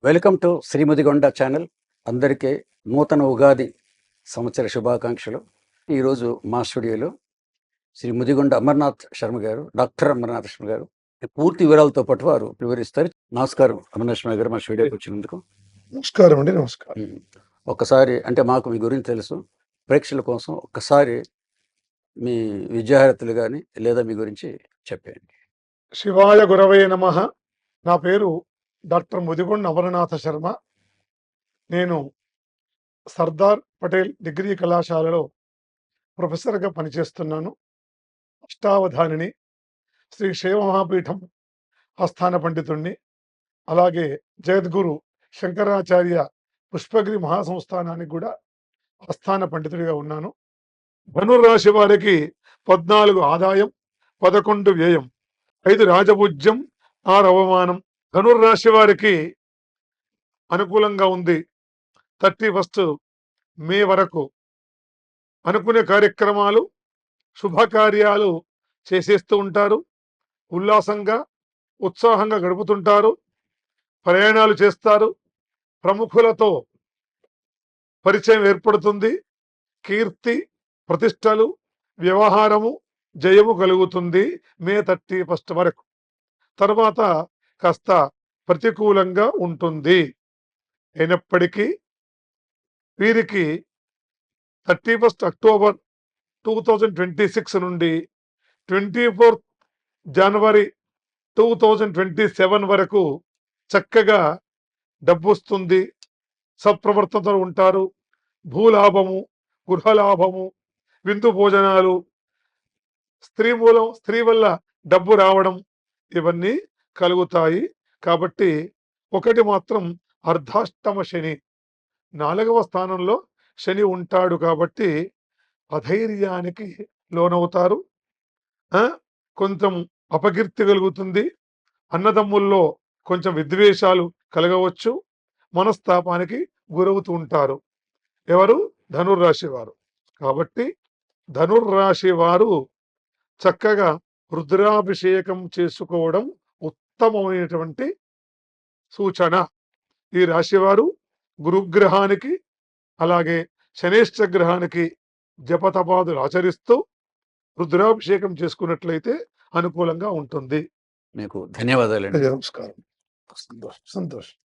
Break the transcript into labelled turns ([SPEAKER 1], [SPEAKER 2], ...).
[SPEAKER 1] Welcome to శ్రీముదిగొండ channel. అందరికీ నూతన ఉగాది సంవత్సర శుభాకాంక్షలు. ఈరోజు మా స్టూడియోలో శ్రీ ముదిగొండ అమర్నాథ్ శర్మ గారు, డాక్టర్ అమర్నాథ్ శర్మ గారు పూర్తి వివరాలతో పాటు వారు వివరిస్తారు. నమస్కారం అమర్నాథ్ శర్మ గారు, మా స్టూడియోకి వచ్చినందుకు.
[SPEAKER 2] నమస్కారం అండి. నమస్కారం.
[SPEAKER 1] ఒక్కసారి అంటే మాకు మీ గురించి తెలుసు, ప్రేక్షకుల కోసం ఒక్కసారి మీ విద్యార్థులు కానీ లేదా మీ గురించి చెప్పండి.
[SPEAKER 2] శివాయ గురవే నమః. నా పేరు డాక్టర్ ముదిగొండ అమరనాథ శర్మ. నేను సర్దార్ పటేల్ డిగ్రీ కళాశాలలో ప్రొఫెసర్గా పనిచేస్తున్నాను. అష్టావధానిని, శ్రీ శైవ మహాపీఠం ఆస్థాన పండితుణ్ణి, అలాగే జగద్గురు శంకరాచార్య పుష్పగిరి మహాసంస్థానానికి కూడా ఆస్థాన పండితుడిగా ఉన్నాను. ధనుర్రాశి వారికి 14 ఆదాయం, 11 వ్యయం, 5 రాజభుజ్యం, 6 అవమానం. ధనుర్రాశి వారికి అనుకూలంగా ఉంది. 31 మే వరకు అనుకునే కార్యక్రమాలు, శుభకార్యాలు చేసేస్తూ ఉంటారు. ఉల్లాసంగా, ఉత్సాహంగా గడుపుతుంటారు. ప్రయాణాలు చేస్తారు. ప్రముఖులతో పరిచయం ఏర్పడుతుంది. కీర్తి, ప్రతిష్టలు, వ్యవహారము, జయము కలుగుతుంది మే 31 వరకు. తర్వాత కాస్త ప్రతికూలంగా ఉంటుంది. అయినప్పటికీ వీరికి 31 అక్టోబర్ 2026 నుండి 24 జనవరి 2027 వరకు చక్కగా డబ్బు వస్తుంది. సత్ప్రవర్తనతో ఉంటారు. భూలాభము, గృహలాభము, విందు భోజనాలు, స్త్రీ వల్ల డబ్బు రావడం, ఇవన్నీ కలుగుతాయి. కాబట్టి ఒకటి మాత్రం అర్ధాష్టమ శని, 4వ స్థానంలో శని ఉంటాడు. కాబట్టి అధైర్యానికి లోనవుతారు. కొంచెం అపకీర్తి కలుగుతుంది. అన్నదమ్ముల్లో కొంచెం విద్వేషాలు కలగవచ్చు. మనస్తాపానికి గురవుతూ ఉంటారు. ఎవరు? ధనుర్రాశి వారు. కాబట్టి ధనుర్రాశి వారు చక్కగా రుద్రాభిషేకం చేసుకోవడం ఉత్తమమైనటువంటి సూచన. ఈ రాశివారు గురుగ్రహానికి, అలాగే శనేశ్వర గ్రహానికి జపతపాదులు ఆచరిస్తూ రుద్రాభిషేకం చేసుకున్నట్లయితే అనుకూలంగా ఉంటుంది.
[SPEAKER 1] మీకు ధన్యవాదాలండి.
[SPEAKER 2] నమస్కారం. సంతోషం.